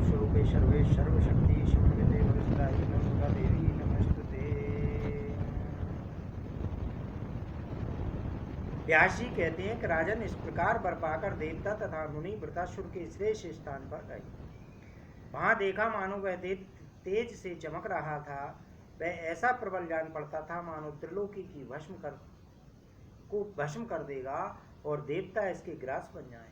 स्वरूपे सर्वे सर्वशक्ति समन्विते वरिष्ठाई नमोदा देवी नमस्तुते। व्यास जी कहते हैं कि राजन, इस प्रकार वर पाकर देवता तथा मुनि वृतासुर के श्रेष्ठ स्थान पर गए। वहां देखा मानो वह तेज से चमक रहा था। वह ऐसा प्रबल जान पड़ता था मानो त्रिलोकी की भस्म कर देगा और देवता इसके ग्रास बन जाएं।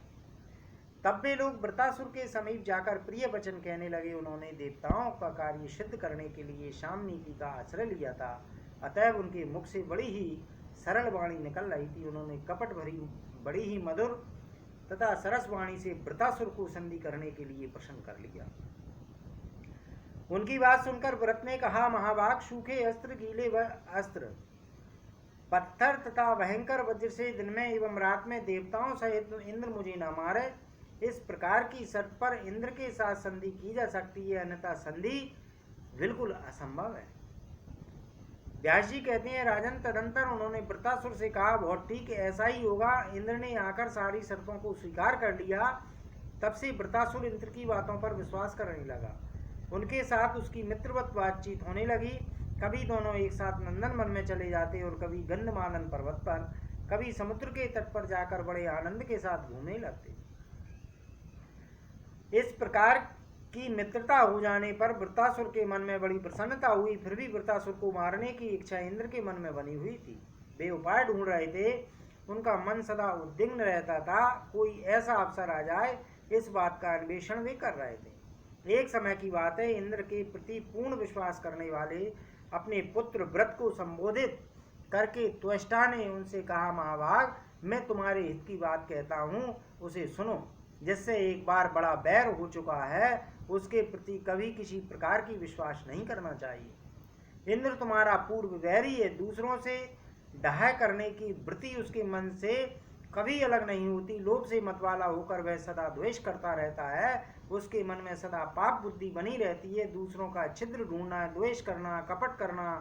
तब वे लोग वृतासुर के समीप जाकर प्रिय वचन कहने लगे। उन्होंने देवताओं का कार्य सिद्ध करने के लिए शाम नीति का आश्रय लिया था, अतएव उनके मुख से बड़ी ही सरल वाणी निकल रही थी। उन्होंने कपट भरी बड़ी ही मधुर तथा सरस वाणी से वृतासुर को संधि करने के लिए प्रसन्न कर लिया। उनकी बात सुनकर व्रत ने कहा, महाभाग, सूखे अस्त्र, गीले अस्त्र, पत्थर तथा भयंकर वज्र से दिन में एवं रात में देवताओं सहित इंद्र मुझे न मारे। इस प्रकार की शर्त पर इंद्र के साथ संधि की जा सकती है, अन्यथा संधि बिल्कुल असंभव है। व्यास जी कहते हैं, राजन, तदंतर उन्होंने वृतासुर से कहा, बहुत ठीक, ऐसा ही होगा। इंद्र ने आकर सारी शर्तों को स्वीकार कर लिया। तब से वृतासुर इंद्र की बातों पर विश्वास करने लगा। उनके साथ उसकी मित्रवत बातचीत होने लगी। कभी दोनों एक साथ नंदन वन में चले जाते और कभी गंधमादन पर्वत पर, कभी समुद्र के तट पर जाकर बड़े आनंद के साथ घूमने लगते। इस प्रकार की मित्रता हो जाने पर वृतासुर के मन में बड़ी प्रसन्नता हुई। फिर भी वृतासुर को मारने की इच्छा इंद्र के मन में बनी हुई थी। वे उपाय ढूंढ रहे थे। उनका मन सदा उद्विग्न रहता था, कोई ऐसा अवसर आ जाए। इस बात का अन्वेषण वे कर रहे थे। एक समय की बात है, इंद्र के प्रति पूर्ण विश्वास करने वाले अपने पुत्र व्रत को संबोधित करके त्वष्टा ने उनसे कहा, महाभाग, मैं तुम्हारे हित की बात कहता हूँ, उसे सुनो। जिससे एक बार बड़ा बैर हो चुका है, उसके प्रति कभी किसी प्रकार की विश्वास नहीं करना चाहिए। इंद्र तुम्हारा पूर्व वैरी है। दूसरों से डहा करने की वृत्ति उसके मन से कभी अलग नहीं होती। लोभ से मतवाला होकर वह सदा द्वेष करता रहता है। उसके मन में सदा पाप बुद्धि बनी रहती है। दूसरों का छिद्र ढूंढना, द्वेष करना, कपट करना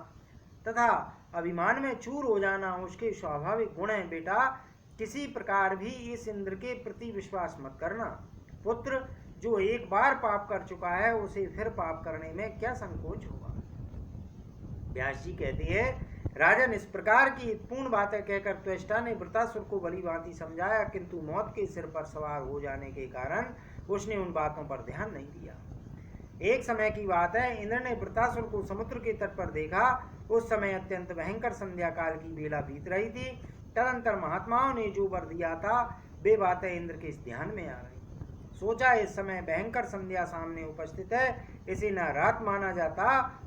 तथा अभिमान में चूर हो जाना उसके स्वाभाविक गुण है। बेटा, किसी प्रकार भी इस इंद्र के प्रति विश्वास मत करना। पुत्र, जो एक बार पाप कर चुका है, उसे फिर पाप करने में क्या संकोच होगा। व्यास जी कहते हैं, राजन, इस प्रकार की पूर्ण बातें कहकर त्वष्टा ने वृतासुर को भली भांति समझाया, किंतु मौत के सिर पर सवार हो जाने के कारण उसने उन बातों पर ध्यान नहीं दिया। एक समय की बात है, इंद्र ने वृतासुर को समुद्र के तट पर देखा। उस समय अत्यंत भयंकर संध्या काल की बेला बीत रही थी। तदंतर महात्माओं ने जो वर दिया था, वे बातें इंद्र के इस ध्यान में आ रही। सोचा, इस समय भयंकर संध्या सामने उपस्थित है, इसे न रात माना जाता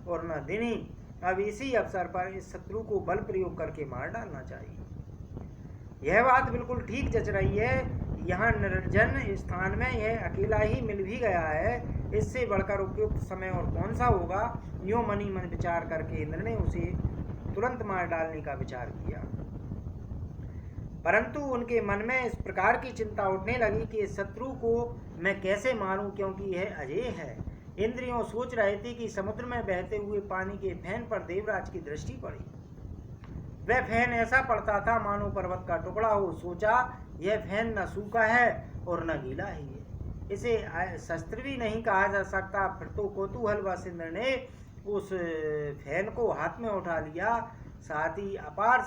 और न दिन ही। अब इसी अवसर पर इस शत्रु को बल प्रयोग करके मार डालना चाहिए। यह बात बिल्कुल ठीक जच रही है। यहाँ निर्जन स्थान में यह अकेला ही मिल भी गया है। इससे बढ़कर उपयुक्त समय और कौन सा होगा। यूं मनी मन विचार करके इंद्र ने उसे तुरंत मार डालने का विचार किया। परंतु उनके मन में इस प्रकार की चिंता उठने लगी कि इस शत्रु को मैं कैसे मारूं, क्योंकि यह अजेय है। इंद्रियों सोच रहे थे कि समुद्र में बहते हुए पानी के फैन पर देवराज की दृष्टि पड़ी। वह फैन ऐसा पड़ता था मानो पर्वत का टुकड़ा हो। सोचा, यह फैन न सूखा है और न गीला ही है, इसे शस्त्र भी नहीं कहा जा सकता। फिर तो कौतूहलवश इंद्र ने उस फैन को हाथ में उठा लिया। साथ ही अपार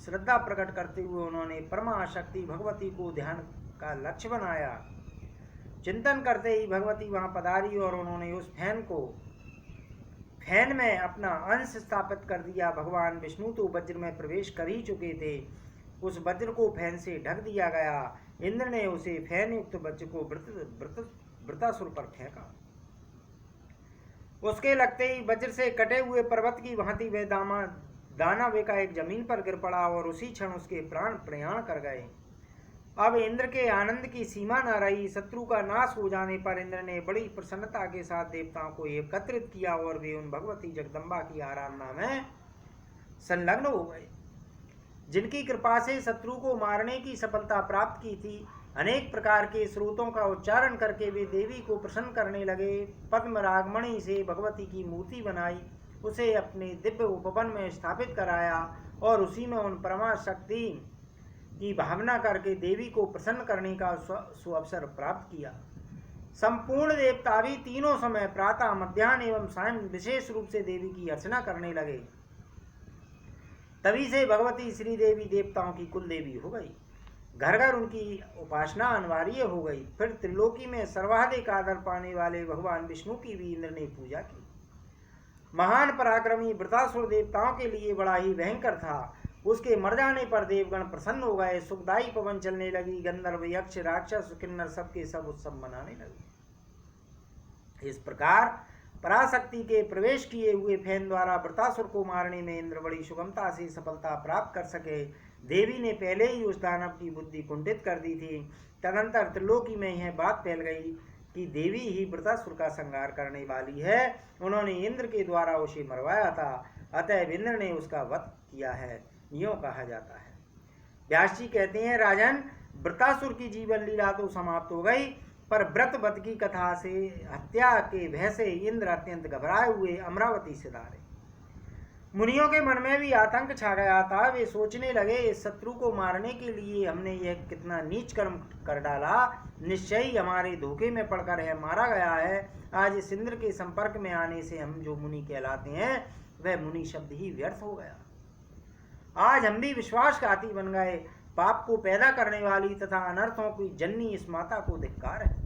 श्रद्धा प्रकट करते हुए उन्होंने परमाशक्ति भगवती को ध्यान का लक्ष्य बनाया। चिंतन करते ही भगवती वहां पधारी और उन्होंने उस फैन में अपना अंश स्थापित कर दिया। भगवान विष्णु तो वज्र में प्रवेश कर ही चुके थे। उस वज्र को फैन से ढक दिया गया। इंद्र ने उसे फैन युक्त वज्र को वृतासुर पर फेंका। उसके लगते ही वज्र से कटे हुए पर्वत की भांति वह दाना एक जमीन पर गिर पड़ा और उसी क्षण उसके प्राण प्रयाण कर गए। अब इंद्र के आनंद की सीमा न रही। शत्रु का नाश हो जाने पर इंद्र ने बड़ी प्रसन्नता के साथ देवताओं को एकत्रित किया और वे उन भगवती जगदम्बा की आराधना में संलग्न हो गए, जिनकी कृपा से शत्रु को मारने की सफलता प्राप्त की थी। अनेक प्रकार के स्रोतों का उच्चारण करके वे देवी को प्रसन्न करने लगे। पद्म रागमणि से भगवती की मूर्ति बनाई, उसे अपने दिव्य उपवन में स्थापित कराया और उसी में उन परमा शक्ति की भावना करके देवी को प्रसन्न करने का सुअवसर प्राप्त किया। संपूर्ण देवता भी तीनों समय प्रातः, मध्याह्न एवं सायं विशेष रूप से देवी की अर्चना करने लगे। तभी से भगवती श्री देवी देवताओं की कुल देवी हो गई। घर घर उनकी उपासना अनिवार्य हो गई। फिर त्रिलोकी में सर्वाधिक आदर पाने वाले भगवान विष्णु की भी इंद्र ने पूजा की। महान पराक्रमी वृत्रासुर देवताओं के लिए बड़ा ही भयंकर था। उसके मर जाने पर देवगण प्रसन्न हो गए। सुखदायी पवन चलने लगी। गंधर्व, यक्ष, राक्षस, किन्नर सबके सब उत्सव मनाने लगे। इस प्रकार पराशक्ति के प्रवेश किए हुए फैन द्वारा वृत्रासुर को मारने में इंद्र बड़ी सुगमता से सफलता प्राप्त कर सके। देवी ने पहले ही उस दानव की बुद्धि कुंठित कर दी थी। तदंतर त्रिलोकी में यह बात फैल गई कि देवी ही वृत्रासुर का संहार करने वाली है। उन्होंने इंद्र के द्वारा उसे मरवाया था, अतएव इंद्र ने उसका वध किया है, यूं कहा जाता है। व्यास जी कहते हैं, राजन, वृत्रासुर की जीवन लीला तो समाप्त हो गई, पर व्रत वध की कथा से हत्या के भय से इंद्र अत्यंत घबराए हुए अमरावती से धारे। मुनियों के मन में भी आतंक छा गया था। वे सोचने लगे, इस शत्रु को मारने के लिए हमने यह कितना नीच कर्म कर डाला। निश्चय ही हमारे धोखे में पड़कर यह मारा गया है। आज इस इंद्र के संपर्क में आने से हम जो मुनि कहलाते हैं वह मुनि शब्द ही व्यर्थ हो गया। आज हम भी विश्वासघाती बन गए। पाप को पैदा करने वाली तथा अनर्थों की जननी इस माता को धिक्कार है।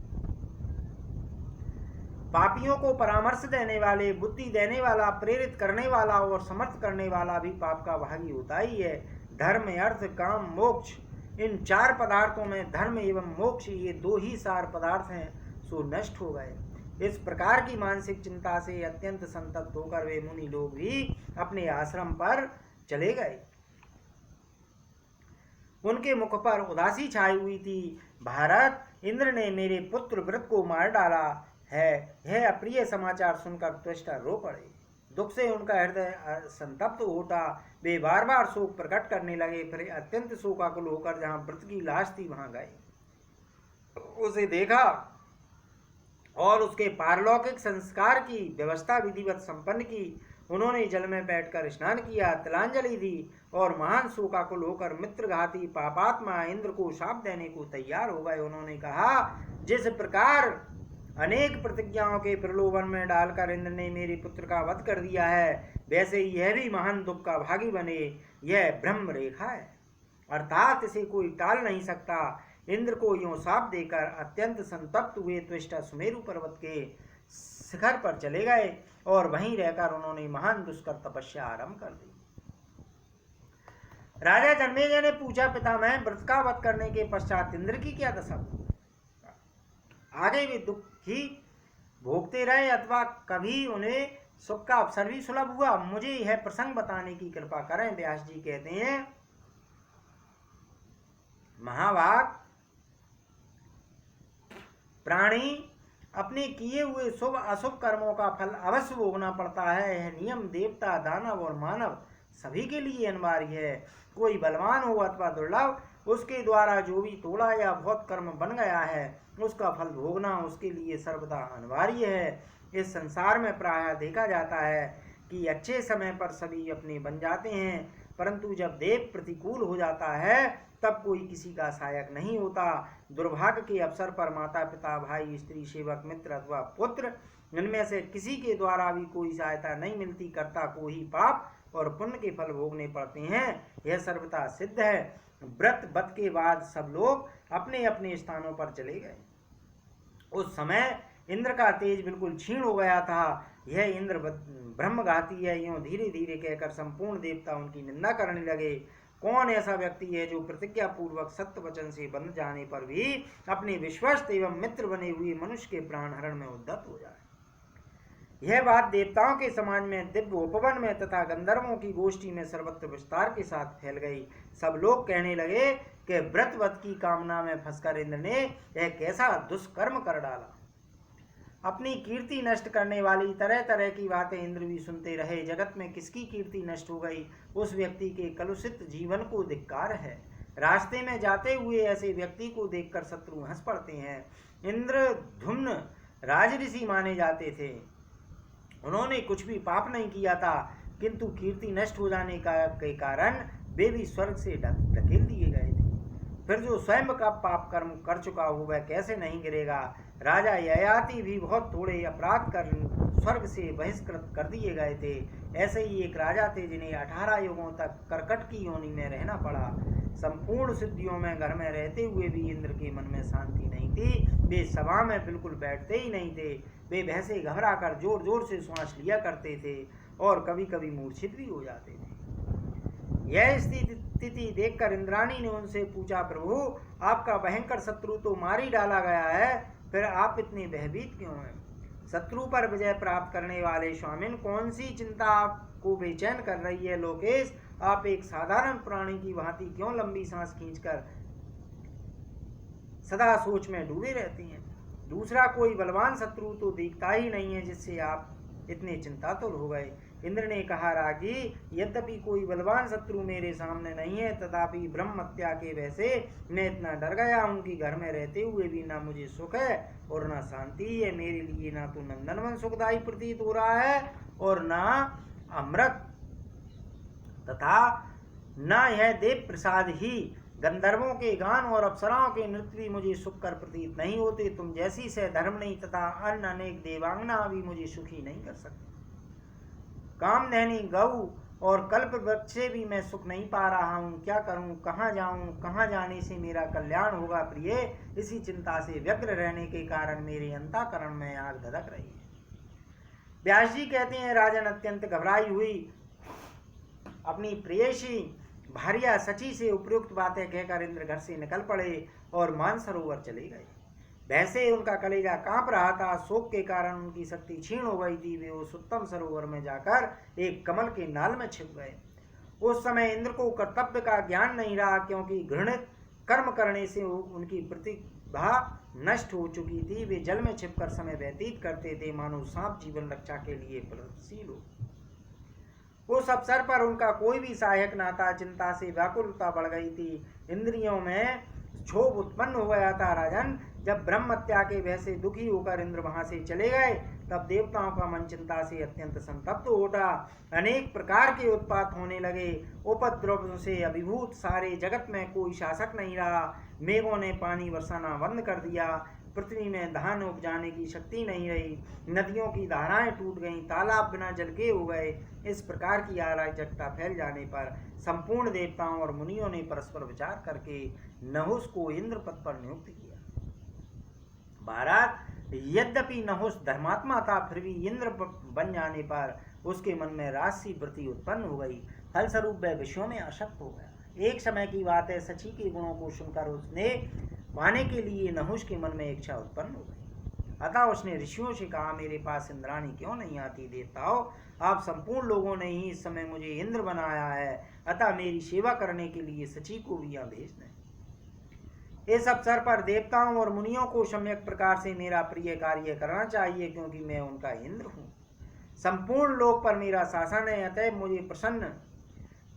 पापियों को परामर्श देने वाले, बुद्धि देने वाला, प्रेरित करने वाला और समर्थ करने वाला भी पाप का भागी होता ही है। धर्म, अर्थ, काम, मोक्ष, इन चार पदार्थों में धर्म एवं मोक्ष ये दो ही सार पदार्थ हैं, सो नष्ट हो गए। इस प्रकार की मानसिक चिंता से अत्यंत संतप्त होकर वे मुनि लोग भी अपने आश्रम पर चले गए। उनके मुख पर उदासी छाई हुई थी। भारत, इंद्र ने मेरे पुत्र व्रत को मार डाला है, यह अप्रिय समाचार सुनकर त्वष्टा रो पड़े। दुख से उनका हृदय संतप्त होता। वे बार बार शोक प्रकट करने लगे। फिर अत्यंत शोकाकुल होकर जहां व्रत की लाश थी वहां गए, उसे देखा और उसके पारलौकिक संस्कार की व्यवस्था विधिवत संपन्न की। उन्होंने जल में बैठकर स्नान किया, तिलांजलि दी और महान शोकाकुल होकर मित्रघाती पापात्मा इंद्र को शाप देने को तैयार हो गए। उन्होंने कहा, जिस प्रकार अनेक प्रतिज्ञाओं के प्रलोभन में डालकर इंद्र ने मेरे पुत्र का वध कर दिया है, वैसे यह भी महान दुख का भागी बने। यह ब्रह्म रेखा है, अर्थात इसे कोई टाल नहीं सकता। इंद्र को यूं शाप देकर अत्यंत संतप्त हुए त्वष्टा सुमेरु पर्वत के शिखर पर चले गए और वहीं रहकर उन्होंने महान दुष्कर तपस्या आरंभ कर दी। राजा जन्मेजय ने पूछा, पितामह, व्रत का वध करने के पश्चात इंद्र की क्या दशा हुई? आगे वे दुख ही भोगते रहे अथवा कभी उन्हें सुख का अवसर भी सुलभ हुआ? मुझे यह प्रसंग बताने की कृपा करें। व्यास जी कहते हैं, महाभाग, प्राणी अपने किए हुए शुभ अशुभ कर्मों का फल अवश्य भोगना पड़ता है। यह नियम देवता, दानव और मानव सभी के लिए अनिवार्य है। कोई बलवान हो अथवा दुर्लभ, उसके द्वारा जो भी थोड़ा या बहुत कर्म बन गया है उसका फल भोगना उसके लिए सर्वदा अनिवार्य है। इस संसार में प्रायः देखा जाता है कि अच्छे समय पर सभी अपने बन जाते हैं, परंतु जब देव प्रतिकूल हो जाता है तब कोई किसी का सहायक नहीं होता। दुर्भाग्य के अवसर पर माता पिता, भाई, स्त्री, सेवक, मित्र अथवा पुत्र, इनमें से किसी के द्वारा भी कोई सहायता नहीं मिलती। कर्ता को ही पाप और पुण्य के फल भोगने पड़ते हैं, यह सर्वथा सिद्ध है। व्रत वध के बाद सब लोग अपने अपने स्थानों पर चले गए। उस समय इंद्र का तेज बिल्कुल क्षीण हो गया था। यह इंद्र ब्रह्मघाती है, यूं धीरे धीरे कहकर संपूर्ण देवता उनकी निंदा करने लगे। कौन ऐसा व्यक्ति है जो प्रतिज्ञा पूर्वक सत्य वचन से बंध जाने पर भी अपने विश्वस्त एवं मित्र बने हुए मनुष्य के प्राण हरण में उद्यत हो जाए? यह बात देवताओं के समाज में, दिव्य उपवन में तथा गंधर्वों की गोष्ठी में सर्वत्र विस्तार के साथ फैल गई। सब लोग कहने लगे कि व्रत वध की कामना में फंसकर इंद्र ने यह कैसा दुष्कर्म कर डाला। अपनी कीर्ति नष्ट करने वाली तरह तरह की बातें इंद्र भी सुनते रहे। जगत में किसकी कीर्ति नष्ट हो गई, उस व्यक्ति के कलुषित जीवन को धिक्कार है। रास्ते में जाते हुए ऐसे व्यक्ति को देखकर शत्रु हंस पड़ते हैं। इंद्र धुम्न राजऋषि माने जाते थे। उन्होंने कुछ भी पाप नहीं किया था, किंतु कीर्ति नष्ट हो जाने के कारण वे भी स्वर्ग से धकेल दिए गए थे। फिर जो स्वयं का पाप कर्म कर चुका हो वह कैसे नहीं गिरेगा। राजा ययाति भी बहुत थोड़े अपराध कर स्वर्ग से बहिष्कृत कर दिए गए थे। ऐसे ही एक राजा थे जिन्हें 18 युगों तक करकट की योनि में रहना पड़ा। संपूर्ण सिद्धियों में घर में रहते हुए भी इंद्र के मन में शांति नहीं थी। वे सभा में बिल्कुल बैठते ही नहीं थे। वे भैंसे घबरा कर जोर जोर से श्वास लिया करते थे और कभी कभी मूर्छित भी हो जाते थे। यह स्थिति देखकर इंद्राणी ने उनसे पूछा, प्रभु आपका भयंकर शत्रु तो मार ही डाला गया है, फिर आप इतने भयभीत क्यों हैं? शत्रु पर विजय प्राप्त करने वाले स्वामिन, कौन सी चिंता आपको बेचैन कर रही है? लोकेश, आप एक साधारण प्राणी की भांति क्यों लंबी सांस खींचकर सदा सोच में डूबे रहती हैं? दूसरा कोई बलवान शत्रु तो दिखता ही नहीं है जिससे आप इतने चिंतातुर हो गए। इंद्र ने कहा, राजी, यद्यपि कोई बलवान शत्रु मेरे सामने नहीं है, तथापि ब्रह्म हत्या के भय से मैं इतना डर गया हूँ कि घर में रहते हुए भी ना मुझे सुख है और ना शांति है। मेरे लिए ना तो नंदनवन सुखदायी प्रतीत हो रहा है और ना अमृत तथा ना यह देव प्रसाद ही। गंधर्वों के गान और अप्सराओं के नृत्य भी मुझे सुखकर प्रतीत नहीं होते। तुम जैसी से धर्म नहीं तथा अन्य अनेक देवांगना भी मुझे सुखी नहीं कर सकती। कामधेनी गौ और कल्प वृक्ष से भी मैं सुख नहीं पा रहा हूँ। क्या करूँ, कहाँ जाऊँ, कहाँ जाने से मेरा कल्याण होगा? प्रिय, इसी चिंता से व्यग्र रहने के कारण मेरे अंतःकरण में आग धधक रही है। व्यास जी कहते हैं, राजन अत्यंत घबराई हुई अपनी प्रेयसी भार्या सची से उपयुक्त बातें कहकर इंद्र घर से निकल पड़े और मानसरोवर चले गए। वैसे उनका कलेजा कांप रहा था। शोक के कारण उनकी शक्ति क्षीण हो गई थी। वे उस उत्तम सरोवर में जाकर एक कमल के नाल में छिप गए। उस समय इंद्र को कर्तव्य का ज्ञान नहीं रहा, क्योंकि घृणित कर्म करने से उनकी प्रतिभा नष्ट हो चुकी थी। वे जल में छिपकर समय व्यतीत करते थे, मानो सांप जीवन रक्षा के लिए प्रगतिशील हो। उस अवसर पर उनका कोई भी सहायक ना था। चिंता से व्याकुलता बढ़ गई थी। इंद्रियों में क्षोभ उत्पन्न हो गया था। राजन, जब ब्रह्म हत्या के भय से दुखी होकर इंद्र वहां से चले गए, तब देवताओं का मन चिंता से अत्यंत संतप्त हो उठा। अनेक प्रकार के उत्पात होने लगे। उपद्रव से अभिभूत सारे जगत में कोई शासक नहीं रहा। मेघों ने पानी बरसाना बंद कर दिया। पृथ्वी में धान उपजाने की शक्ति नहीं रही। नदियों की धाराएं टूट गईं। तालाब बिना जल के हो गए। इस प्रकार की अराजकता फैल जाने पर संपूर्ण देवताओं और मुनियों ने परस्पर विचार करके नहुस को इंद्र पद पर नियुक्त किया। महाराज, यद्यपि नहुस धर्मात्मा था, फिर भी इंद्र बन जाने पर उसके मन में राजसी वृत्ति उत्पन्न हो गई। फलस्वरूप वह विषयों में आसक्त हो गया। एक समय की बात है, सची के गुणों को सुनकर उसने पाने के लिए नहुस के मन में इच्छा उत्पन्न हो गई। अतः उसने ऋषियों से कहा, मेरे पास इंद्राणी क्यों नहीं आती? देवताओं, आप संपूर्ण लोगों ने ही इस समय मुझे इंद्र बनाया है, अतः मेरी सेवा करने के लिए सची को भी यहाँ भेज दें। इस अवसर पर देवताओं और मुनियों को सम्यक प्रकार से मेरा प्रिय कार्य करना चाहिए, क्योंकि मैं उनका इंद्र हूँ। संपूर्ण लोक पर मेरा शासन है, अतः मुझे प्रसन्न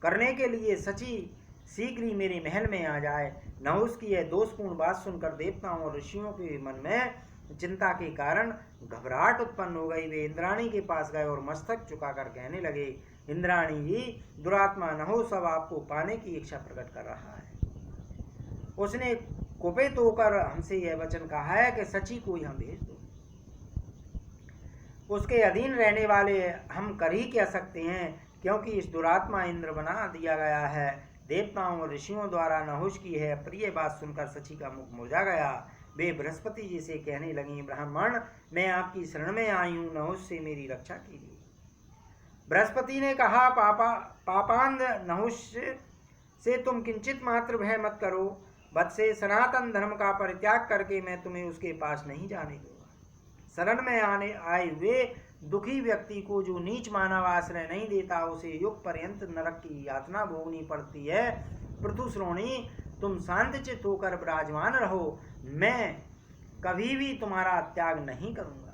करने के लिए सची शीघ्र ही मेरे महल में आ जाए। नहुस की यह दोषपूर्ण बात सुनकर देवताओं और ऋषियों के मन में चिंता के कारण घबराहट उत्पन्न हो गई। वे इंद्राणी के पास गए और मस्तक झुकाकर कहने लगे, इंद्राणी जी, दुरात्मा नहुस अब आपको पाने की इच्छा प्रकट कर रहा है। उसने कुपित होकर हमसे यह वचन कहा है कि सची को यहाँ भेज दो। उसके अधीन रहने वाले हम कर ही क्या सकते हैं, क्योंकि इस दुरात्मा इंद्र बना दिया गया है। देवताओं और ऋषियों द्वारा नहुस की है प्रिय बात सुनकर सची का मुख मुरझा गया। वे बृहस्पति जी से कहने लगी, ब्राह्मण, मैं आपकी शरण में आई हूँ, नहुस से मेरी रक्षा कीजिए। बृहस्पति ने कहा, पापांध नहुस से तुम किंचित मात्र भय मत करो। बत्से, सनातन धर्म का परित्याग करके मैं तुम्हें उसके पास नहीं जाने दूंगा। शरण में आए हुए दुखी व्यक्ति को जो नीच मानव आश्रय नहीं देता, उसे युग पर्यंत नरक की यातना भोगनी पड़ती है। पृथुश्रोणी, तुम शांतचित्त होकर विराजमान रहो, मैं कभी भी तुम्हारा त्याग नहीं करूंगा।